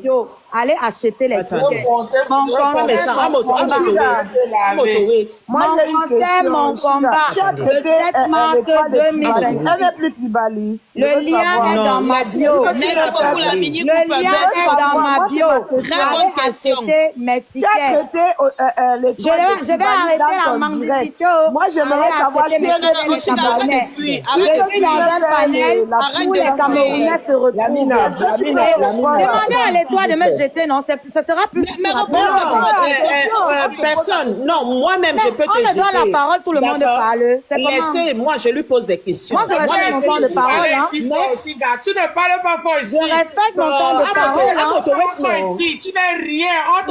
Mabio, allez acheter les tickets. Mon combat, le 7 mars 2020. Le lien est dans ma bio. Le lien est dans ma bio. Allez acheter mes tickets. Je vais arrêter la mendicité. Moi, j'aimerais savoir si je suis dans un panel où les Camerounais se retrouvent. Demandez à l'Étoile de me jeter, non, ça sera plus. Personne, non, moi-même je peux te jeter. On me donne la parole, tout le monde parle. Laissez, moi je lui pose des questions. Moi, je respecte mon temps de parole. Tu ne parles pas fort ici. Je respecte mon temps de parole. Ici, tu n'es rien. On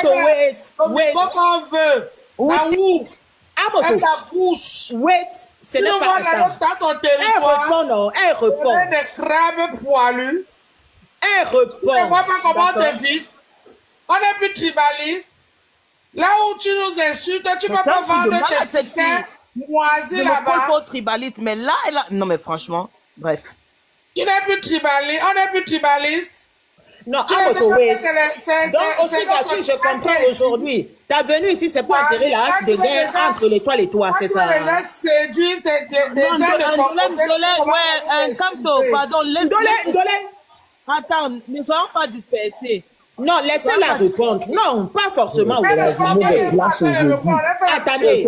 te wait. On veut. Où? Amoto, ta bouche. wait, ce n'est pas dans ton territoire. Elle répond. Des crabes poilus. Elle répond. Tu ne vois pas comment on t'invite. On est plus tribaliste. Là où tu nous insultes, tu ne peux pas vendre tes tickets moisis là-bas. Je ne tribaliste, mais là, non mais franchement, bref. Tu n'es plus tribaliste. On n'est plus tribaliste. Non, Amoto, wait. Donc, aussi, si je comprends aujourd'hui, ta venue ici, c'est pour atterrir la hache de guerre entre l'Étoile et toi, c'est ça? Séduire des gens de ton côté. Kanto, pardon, Ndolé. Attends, ne soyons pas dispersés. Non, laissez-la répondre. Non, pas forcément. Attendez.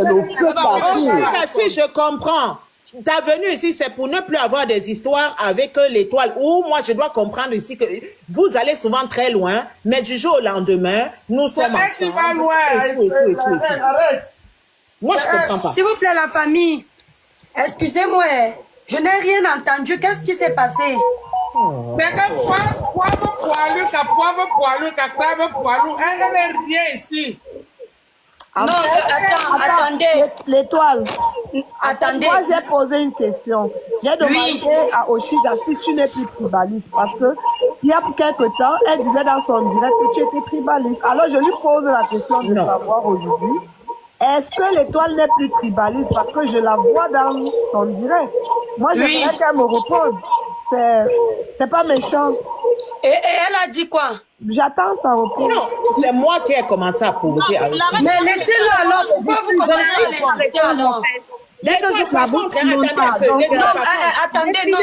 Si je comprends, ta venue ici, c'est pour ne plus avoir des histoires avec l'Étoile. Ou moi, je dois comprendre ici que vous allez souvent très loin, mais du jour au lendemain, nous sommes ensemble. Moi, je comprends pas. S'il vous plaît, la famille, excusez-moi, je n'ai rien entendu. Qu'est-ce qui s'est passé? C'est que poilu, elle n'est rien ici. Non, attendez. L'étoile. Attendez. Moi, j'ai posé une question. J'ai demandé à Oshiga si tu n'es plus tribaliste. Parce que, il y a quelque temps, elle disait dans son direct que tu étais tribaliste. Alors, je lui pose la question de savoir aujourd'hui. Est-ce que l'étoile n'est plus tribaliste? Parce que je la vois dans son direct. Moi, j'aimerais qu'elle me réponde. C'est pas méchant. Et elle a dit quoi? J'attends sa réponse. Non, c'est moi qui ai commencé à poser. Mais laissez-le alors. Pourquoi vous commencez à l'insulter alors? Dès que je la boucle, attendez, non.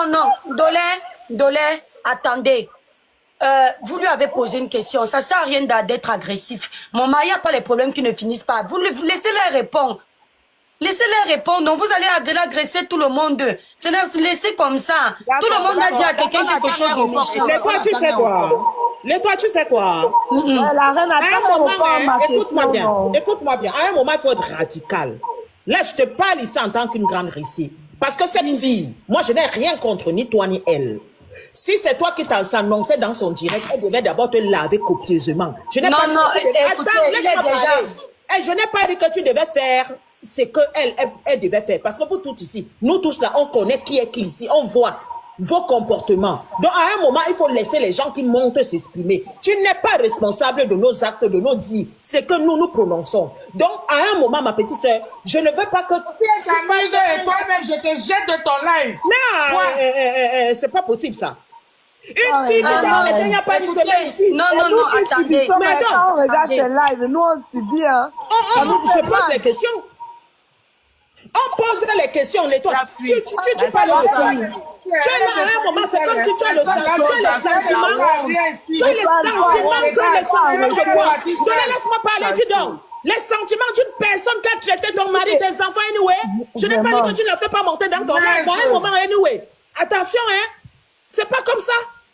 Non. Dolé, attendez. Vous lui avez posé une question. Ça sert à rien d'être agressif. Mon mari n'a pas les problèmes qui ne finissent pas. Vous laissez-les répondre. Laissez-les répondre. Donc vous allez agresser tout le monde. Laissez comme ça. Tout le monde a dit à quelqu'un quelque chose de méchant. L'étoile, tu sais quoi? L'étoile, tu sais quoi? La reine Écoute-moi bien. À un moment, il faut être radical. Là, je te parle ici en tant qu'une grande récite. Parce que cette fille, moi, je n'ai rien contre ni toi ni elle. Si c'est toi qui s'annonçais dans son direct, elle devait d'abord te laver copieusement. Je n'ai pas dit je n'ai pas dit que tu devais faire ce qu'elle devait faire. Parce que vous tous ici, nous tous là, on connaît qui est qui ici. On voit vos comportements. Donc, à un moment, il faut laisser les gens qui montent s'exprimer. Tu n'es pas responsable de nos actes, de nos dits. C'est que nous prononçons. Donc, à un moment, ma petite soeur, je ne veux pas que... Si elle s'amuse et toi-même, je te jette de ton live. Non, c'est pas possible, ça. Une fille il n'y a pas une semaine ici. Non, attendez. Mais quand on regarde ces lives, nous, on subit, hein. Je pose des questions. On pose les questions, l'étoile. Tu parles de quoi? Tu es là à un moment, c'est comme si tu as le sentiment de quoi? Laisse-moi parler, dis donc. Les sentiments d'une personne qui a traité ton mari, tes enfants, anyway. Je n'ai pas dit que tu ne le fais pas monter dans ton rêve, à un moment, anyway. Attention, hein. C'est pas comme ça.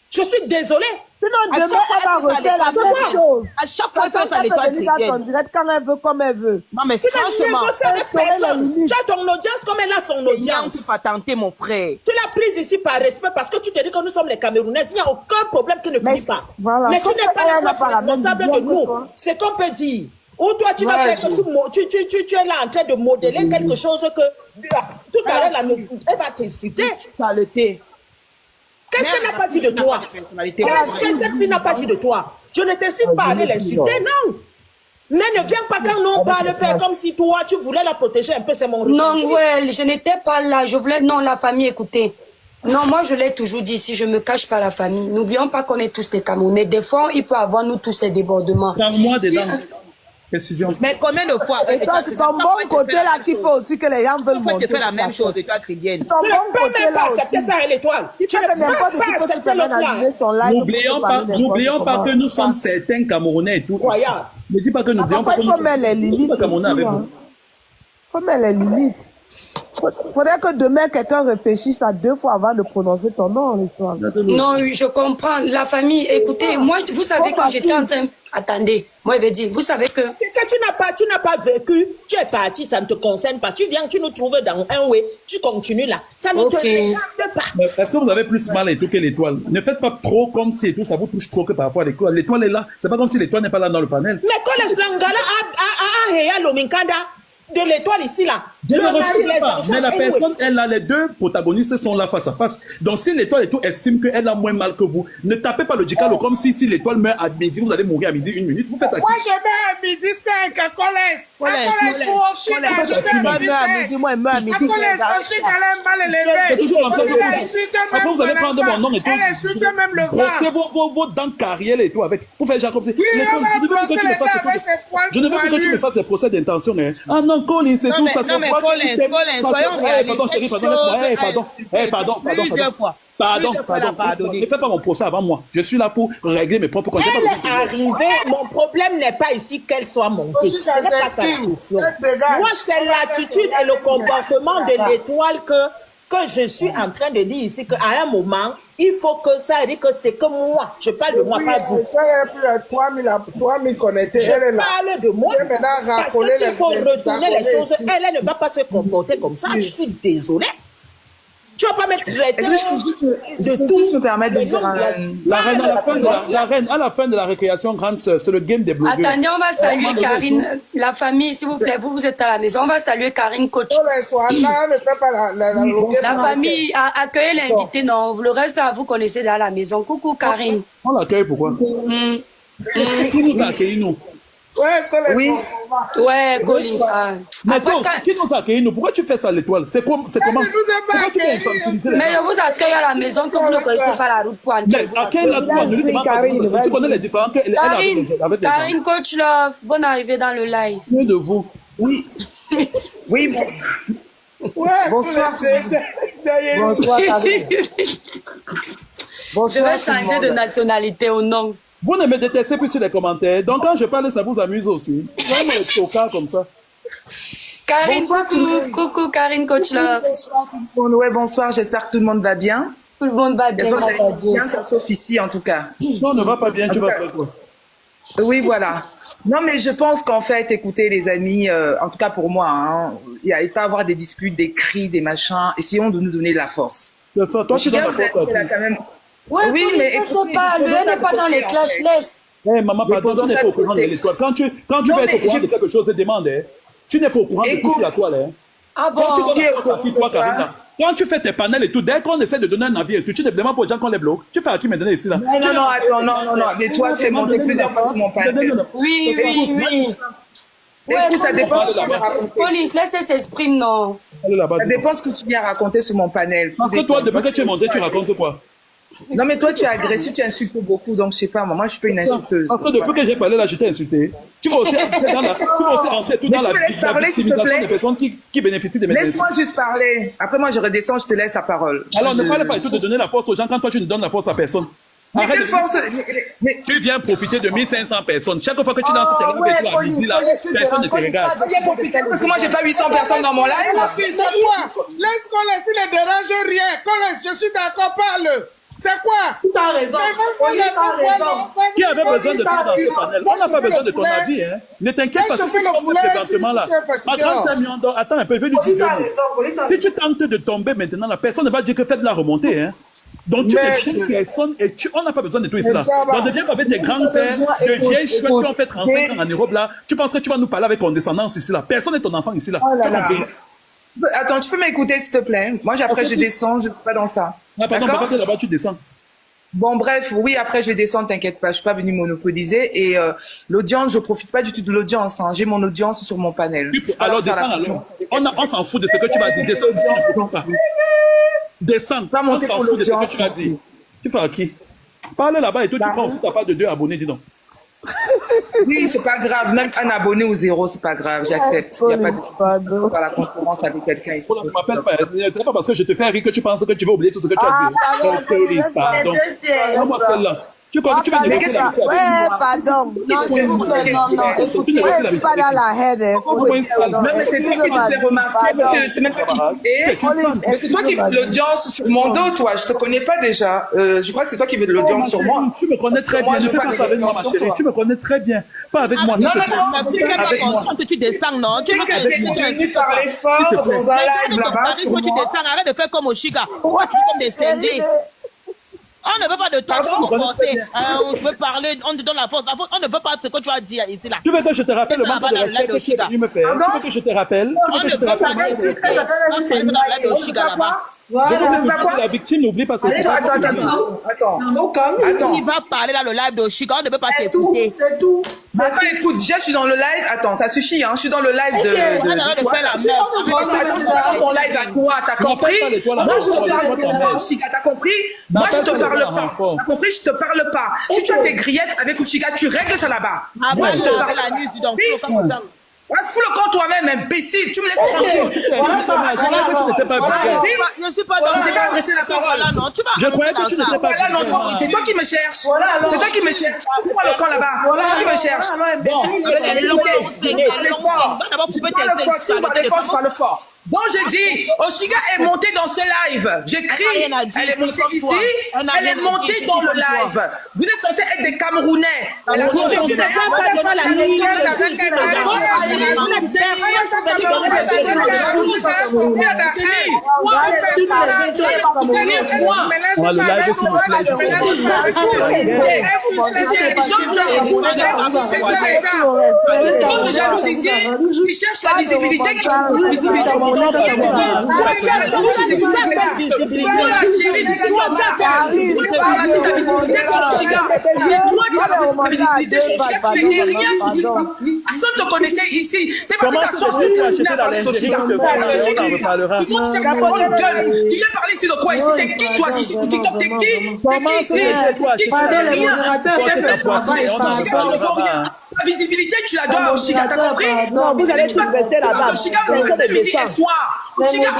Je suis désolée. Sinon, demain, elle va refaire la même chose. À chaque fois, ça elle peut venir dans ton direct quand elle veut, comme elle veut. Non, mais franchement, tu as ton audience comme elle a son audience. Tu vas tenter, mon frère. Tu l'as prise ici par respect parce que tu te dis que nous sommes les Camerounais. Il n'y a aucun problème qui ne finit pas. Voilà. Mais tu n'es pas responsable de nous. C'est qu'on peut dire. Ou toi, tu vas faire que tu es là en train de modeler quelque chose que tout à l'heure, elle va t'insulter. Saleté. Qu'est-ce qu'elle n'a pas dit de toi? Qu'est-ce que cette fille n'a pas dit de toi? Je ne t'incite pas à aller l'insulter, non. Mais ne viens pas quand nous on parle, faire comme si toi, tu voulais la protéger un peu, c'est mon ressenti. Non, ouais, je n'étais pas là. Je voulais, non, la famille, écoutez. Non, moi, je l'ai toujours dit, si je me cache pas la famille, n'oublions pas qu'on est tous des Camerounais. Des fois, il peut avoir, nous tous, ces débordements. Dans moi, dedans. Précision. Mais combien de fois Et toi, c'est ton bon côté là qu'il faut aussi que les gens veulent monter. Tu fais la même chose et toi, chrétienne. C'est ton Tu bon ne peux côté même là pas aussi. accepter ça à l'étoile. Il faut que n'importe qui peut se permettre d'allumer son live. N'oublions pas que nous sommes certains Camerounais et tout. Voyons. Ne dis pas que nous n'oublions pas Parfois, que il faut mettre les limites Camerounais aussi. avec Il vous. faut mettre les limites. Faudrait que demain, quelqu'un réfléchisse à 2 fois avant de prononcer ton nom, l'histoire. Non, oui, je comprends. La famille, écoutez, moi, vous savez, quand j'étais en train... Attendez, moi, je vais dire, vous savez que... C'est que tu n'as pas vécu, tu es parti, ça ne te concerne pas. Tu viens, tu nous trouves dans un way, tu continues là. Ça ne te regarde pas. Mais est-ce que vous avez plus mal et tout que l'étoile? Ne faites pas trop comme si et tout, ça vous touche trop que par rapport à l'étoile. L'étoile est là. C'est pas comme si l'étoile n'est pas là dans le panel. Mais quand les Slangala a Heya Lominkanda de l'étoile ici là. Je ne le mari, refuse les pas, enfants, mais la anyway. personne, elle a les deux protagonistes sont là face à face. Donc si l'étoile et tout estime qu'elle a moins mal que vous, ne tapez pas le dicalo comme si l'étoile meurt à midi, vous allez mourir à midi 1 minute. Vous faites à qui? Moi, je mets à midi 5 à Colès. À Colès pour Oshida, je mets à midi 5. Moi, moi, à midi. À Colès, Oshida, elle aime mal C'est élevé. toujours comme ça. Elle insulte Après, même vous allez prendre mon nom et tout. Elle insulte même le Brossez vent. vos dents carrières et tout avec. Vous faites genre comme ça. Oui, on va brosser les dents avec ses poils Je ne veux pas que tu me poilus. fasses des procès d'intention. Hein. Ah non, Colin, c'est Non, tout. mais- Ça se non, mais voit que Colin, tu t'aimes. Colin, Ça se- soyons réalistes. Pardon, chérie, Quelque pardon, chose, pardon. plusieurs fois. Pardon. Plusieurs fois, elle a pardonné. Ne fais pas mon procès avant moi. Je suis là pour régler mes propres comptes. Elle est arrivée, mon problème n'est pas ici qu'elle soit montée. Ce n'est pas ta question. Moi, c'est l'attitude et le comportement de l'étoile que je suis en train de dire ici, qu'à un moment, il faut que ça dit que c'est que moi. Je parle de moi, pas de vous. Elle est plus à 3000 connectés. Je Elle est là. parle de moi. Elle est maintenant Parce que raffolée s'il faut les- retourner les raffolée choses, ici. elle ne va pas se comporter comme ça. Je suis désolée. Tu vas pas me traiter Est-ce que je peux juste de peux tout. juste me permettre de Mais dire non, La reine, à la fin de la récréation, grande sœur, c'est le game des blogueurs. Attendez, on va saluer Karine, la famille, s'il vous plaît, vous êtes à la maison. On va saluer Karine, coach. Colès, Anna ne fait pas La famille a accueilli l'invité, non. Le reste, là, vous connaissez dans la maison. Coucou, Karine. On l'accueille pourquoi? Qui nous a accueillis, nous? Ouais, Colès. Oui. Ouais, Colin. Mais Après, toi, quand- qui nous a accueillis, nous? Pourquoi tu fais ça à l'étoile? C'est comment? nous a pas Pourquoi tu accueillis. fais infantiliser les Mais gens? je vous accueille à la maison que vous ne connaissez pas la route pour entrer. Mais accueille la toi, ne lui demande pas comment ça. Tu connais les différents qu'elle a avec les gens. Karine, coach love, bonne arrivée dans le live. Mieux de vous. Oui. Oui, Ouais, Bonsoir. Colès, c'est- bonsoir, Karine. Je Bonsoir, vais tout le changer monde. de nationalité au nom. Vous ne me détestez plus sur les commentaires. Donc quand je parle, ça vous amuse aussi. Vous avez des tocards comme ça. Karine, Bonsoir, tout le monde. coucou, Karine, coach love. Bonsoir, tout le monde. Ouais, bonsoir. J'espère que tout le monde va bien. Tout le monde va bien, J'espère que grâce à vous Dieu. allez bien, ça chauffe ici, en tout cas. Si on ne va pas bien, tu vas faire quoi? Oui, voilà. Non, mais je pense qu'en fait, écoutez, les amis, en tout cas pour moi, hein, il peut y avoir des disputes, des cris, des machins. Essayons de nous donner de la force. Toi, tu donnes Michigan, la vous avez force à fait là qui? quand même. Ouais, Oui, Colin, mais je écoutez, sais pas, vous le posez ça n'est pas de dans côté, les en clash, fait. laisse. Eh, maman, pardon, posons tu n'es ça pas au de courant de côté. l'étoile. Quand tu Non, veux être mais au courant de quelque chose, demande. Hein. Tu n'es pas au courant de tout Écoute. sur la toile. Hein. Ah Quand tu bon? donnes la force à qui, toi, Karina? Quand tu fais tes panels et tout, dès qu'on essaie de donner un avis et tout, tu ne demandes pas aux gens qu'on les bloque. Tu fais à qui maintenant ici là? Non, attends, non. Mais toi, tu es monté plusieurs fois sur mon panel. Oui. Écoute, ça dépend ce que tu là-bas. viens raconter. Colin, laissez s'exprimer, non. Allez là-bas. Ça dépend ce que tu viens raconter sur mon panel. Parce que toi, depuis que tu es monté, tu racontes quoi? Non, mais toi, tu es agressif, tu insultes beaucoup, donc je sais pas, moi, je suis pas une insulteuse. Parce que depuis que j'ai parlé là, je t'ai insulté. Tu vas aussi entrer dans la, tu vas aussi entrer tout Mais dans tu la, me laisses parler, s'il te victimisation plaît. des personnes qui bénéficient de mes insultes. Laisse-moi juste parler. Après, moi, je redescends, je te laisse la parole. Alors ne parle pas du tout de donner la force aux gens quand toi tu ne donnes la force à personne. Mais Arrête quelle de- force mais- Tu viens profiter de 1500 personnes. Chaque fois que tu danses tes Oh, lives ouais, et tout à Colin, midi là, Colin, tu personne ne te te rends regarde. compte, Viens profiter parce que moi, j'ai pas 800 personnes dans mon live. C'est quoi? Laisse Colès, il ne dérange rien. Colès, je suis d'accord, parle. C'est quoi? T'as raison. Police a raison. Qui avait besoin de toi dans ce panel? On n'a pas besoin de ton avis, hein. Ne t'inquiète pas, Je si fais tu le tombes poulet, présentement là. si tu es fatigué. Ma grande sœur Miondo, attends un peu, je vais lui Police dire. a raison. Police a Si raison. tu tentes de tomber maintenant, la personne ne va dire que faites de la remontée, hein. Donc tu Mais- es une personne et on n'a pas besoin de toi ici Mais là. ça va. Donc deviens avec des grandes sœurs, de vieilles chouettes qui ont fait 35 ans en Europe là. Tu penses que tu vas nous parler avec condescendance ici là. Personne n'est ton enfant ici là. Oh là Tu as là. compris? Attends, tu peux m'écouter, s'il te plaît? Moi, après, je descends, je ne suis pas dans ça. Ah, pardon, D'accord? papa, là-bas, tu descends. Bon, bref, oui, après, je vais descendre, t'inquiète pas, je suis pas venue monopoliser. Et l'audience, je profite pas du tout de l'audience. Hein. J'ai mon audience sur mon panel. Alors, descends, alors. On s'en fout de ce que tu vas dire. Descends, descends. Pas monter On s'en pour fout de ce que l'audience. tu vas dire. Tu fais à qui? Parle là-bas et toi, tu prends fou, t'as pas de 2 abonnés, dis donc. Oui, c'est pas grave. Même un abonné ou 0, c'est pas grave. J'accepte. Il n'y a pas de pas la concurrence avec quelqu'un ici. Tu m'appelles pas. C'est pas parce que je te fais rire que tu penses que tu vas oublier tout ce que tu as dit. Pardon. Comment celle-là? Tu vas négocier la vie. Ouais, pardon. Non, s'il vous plaît, non. Ouais, c'est pas dans la head. Non, mais c'est toi qui te fais remarquer. C'est même pas qui. C'est toi qui veux de l'audience sur mon dos, toi. Je te connais pas déjà. Je crois que c'est toi qui veux de l'audience sur moi. Tu me connais très bien. je Ne fais pas ça avec moi, ma chérie. Tu me connais très bien. Pas avec moi. Non, tu ne pas comprendre que tu descends, non? Tu veux que t'es venu parler fort dans un live là-bas. Tu descends, arrête de faire comme Oshiga. Tu comme descender. On ne veut pas de toi, tu veux forcer. On veut parler, on te donne la force. On ne veut pas ce que tu as dit ici, là. Tu veux que je te rappelle le manque de respect que tu es venu me faire? Tu veux que je te rappelle? On ne veut pas de Oshiga là-bas. La victime n'oublie pas ce que Attends. Il va parler dans le live de Oshiga, on ne veut pas t'écouter. C'est tout. Attends, écoute, déjà, je suis dans le live. Attends, ça suffit, hein. Je suis dans le live de. On arrête de faire la merde. Attends, ton live à quoi? T'as compris? Moi, je te parle pas, Oshiga, t'as compris? Moi, je te parle pas. T'as compris? Je te parle pas. Si tu as tes griefs avec Oshiga, tu règles ça là-bas. Moi, je te parle la news, donc, ouais, fous le camp toi-même, imbécile. Tu me laisses tranquille. je ne suis pas dans Tu vas adresser la parole. Je croyais que tu n'étais pas. Voilà, non, c'est toi qui me cherches. C'est toi qui me cherches. Fous-moi le camp là-bas. C'est toi qui me cherches. Bon, je parle fort. Donc j'ai dit, Oshiga est montée dans ce live. J'écris, elle est montée ici, elle est montée dans le live. Vous êtes censés être des Camerounais. Elle a son concert. De jalousie ici, ils cherchent la visibilité qui est visibilité. Personne te connaissait ici. T'es parti t'asseoir toute la journée à parler de Chiga. Tu viens parler ici de quoi ici? T'es qui toi ici? TikTok, t'es qui? T'es qui ici? Tu ne vaux rien. La visibilité, tu la dois à Oshiga, t'as compris? Vous allez tous rester là-bas. Oshiga, midi et soir. Oshiga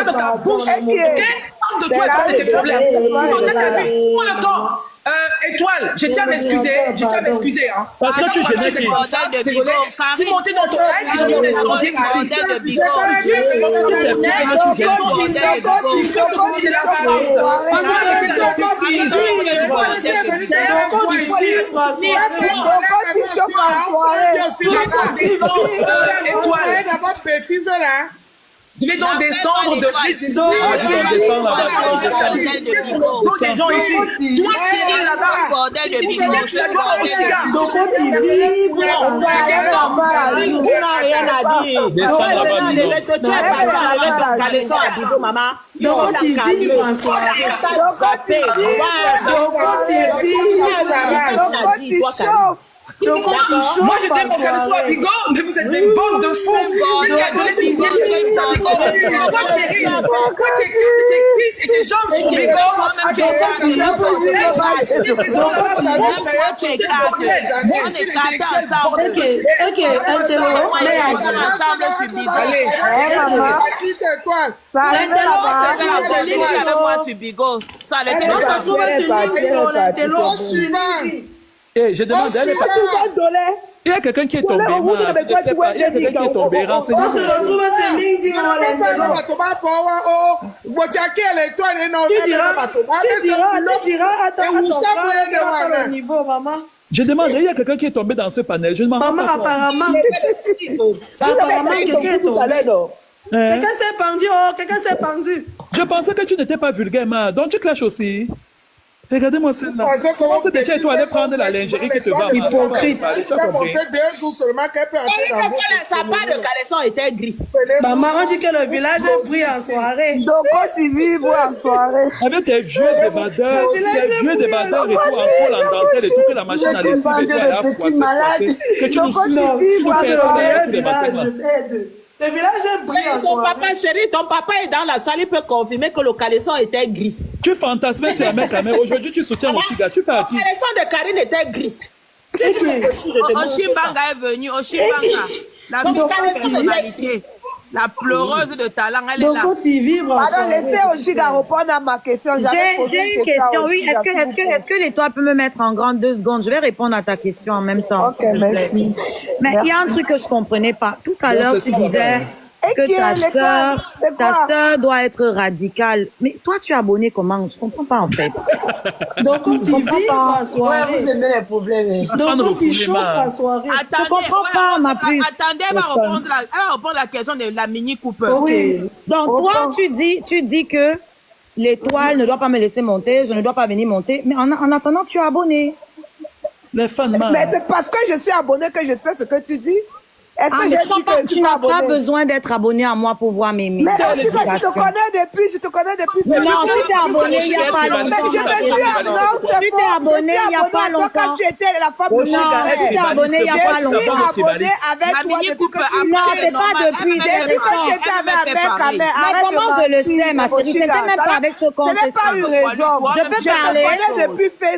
de ta bouche, ok? Parle de toi et parle de tes problèmes. Prends le temps. Étoile, je tiens à m'excuser, hein. Parce que tu es désolé. Je suis monté dans ton live et j'ai mis des sondiers ici. Je vais donc descendre de des gens ici. Toi, Cyril, là-bas. Tu la dois à Oshiga. Moi, je t'aime pour qu'elle soit à Bigo, mais vous êtes des bandes de fous. C'est qui a donné cette idée à Bigo. C'est toi, chérie. Toi, tes cuisses et tes jambes sur Bigo. Et je demande à elle. Il y a quelqu'un qui est tombé. Il y a quelqu'un qui est tombé. Renseignez-vous. Je demande, il y a quelqu'un qui est tombé dans ce panel. Je demande. Maman, apparemment. Apparemment, quelqu'un est tombé. Quelqu'un s'est pendu, quelqu'un s'est pendu. Je pensais que tu n'étais pas vulgaire, donc tu clashes aussi. Regardez-moi celle-là. Comment c'est déjà toi aller prendre la lingerie qui te va? Hypocrite. Elle a monté 2 jours seulement qu'elle peut entrer dans votre... Sa part de caleçon était gris. Maman, on dit que le village brille en soirée. Donc, quand tu vis, en soirée. Avec tes vieux débardeurs, et tout, en pôle en dentelle et tout, que la machine à lessive et tout, elle a froissé. Que tu nous le village brille en Ton soirée. papa, chérie, ton papa est dans la salle, il peut confirmer que le caleçon était gris. Tu fantasmes sur la mec à mère. Aujourd'hui, tu soutiens mon Oshiga. Tu fais à Le qui? caleçon de Karine était gris. Si tu me coaches, je te montre ça. Oshibanga est venue. Oshibanga, la personnalité, la pleureuse de talent, elle est là. Donc, tu vibres en Pardon, soirée. laissez Oshiga répondre à ma question. J'ai une question, oui. Est-ce que l'étoile peut me mettre en grande 2 secondes? Je vais répondre à ta question en même temps. Ok, merci. Mais il y a un truc que je comprenais pas. Tout à l'heure, tu disais que ta sœur doit être radicale. Mais toi, tu es abonné comment? Je comprends pas en fait. Donc, quand tu vibres en soirée. Vous aimez les problèmes. Donc, quand tu chauffes en soirée. Je comprends pas, ma puce. Attendez, elle va répondre la question de la Mini Cooper. Oui. Donc, toi, tu dis que l'étoile ne doit pas me laisser monter, je ne dois pas venir monter. Mais en attendant, tu es abonné. Les fans, Mais c'est parce que je suis abonné que je sais ce que tu dis. Est-ce que mais j'ai dit que tu n'as pas besoin d'être abonné à moi pour voir mes Mais je te connais depuis. Non, tu t'es abonné il n'y a pas longtemps. Mais je me suis Tu t'es abonné il n'y a pas longtemps. Quand tu étais la femme de Non, tu t'es abonné il n'y a pas longtemps. Je suis abonné avec toi depuis que tu Non, c'est pas depuis Depuis que tu étais avec Kamel. Mais comment je le sais, ma chérie? C'était même pas avec ce compte. Ce n'est pas une raison. Je peux parler.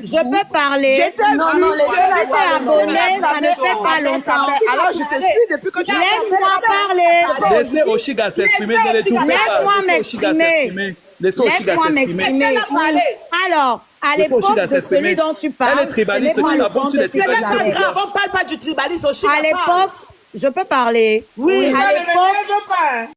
Je peux parler. Non, laissez-la Tu t'es abonné, ça ne fait pas longtemps. Alors je te suis depuis que tu Laisse-moi parler. laissez Oshiga s'exprimer. Laisse-moi m'exprimer. Laissez Oshiga Laisse-moi s'exprimer. m'exprimer. Alors, à Laissez l'époque Oshiga de celui s'exprimer. dont tu parles, Elle est tribaliste, ce n'est pas tu le la bonne compte sur les que tu tribalistes. avais. On parle pas du tribalisme au Chili. À l'époque, je peux parler. Oui. À l'époque, Ne veut pas.